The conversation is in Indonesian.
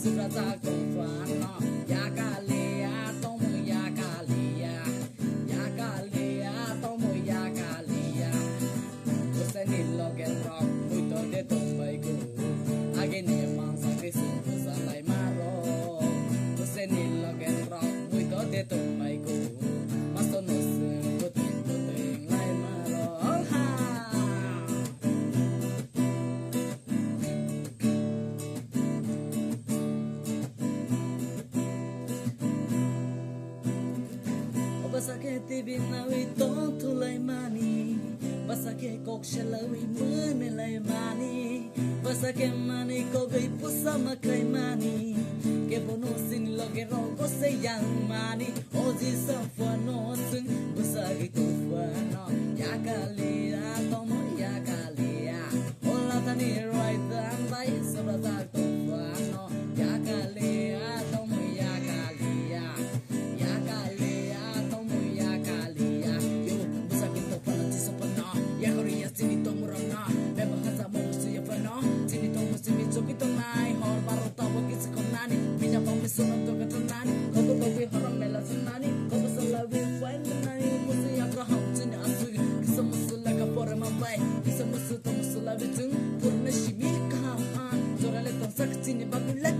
sudah tak confano ya kali ya tomo ya kali ya tomo ya kali ya useni logen rock muito de tombay ko agene mansa kristo salai maro useni logen rock muito de tombay ko mastonos puting lai maro ha Basake tibi nawi tontu lai mani Basake kok shalawi mune lai mani Basake mani kogai pusa makai mani Ke bonusin loge rogo se yang mani Oji safano sing Basake tufano Ya kali ya tomo ya kali ya Ola tani right and by Sabatak tufano Ya kali ya tomo ya kali ya Ya kali sunod to katanani kogo bawi haram mela sunani kogo salawi fain nani musu yakraham jin asu kisa musula ka pore mambai kisa musu to musula bitung purna shimi ka ha jorale to sakchini bagule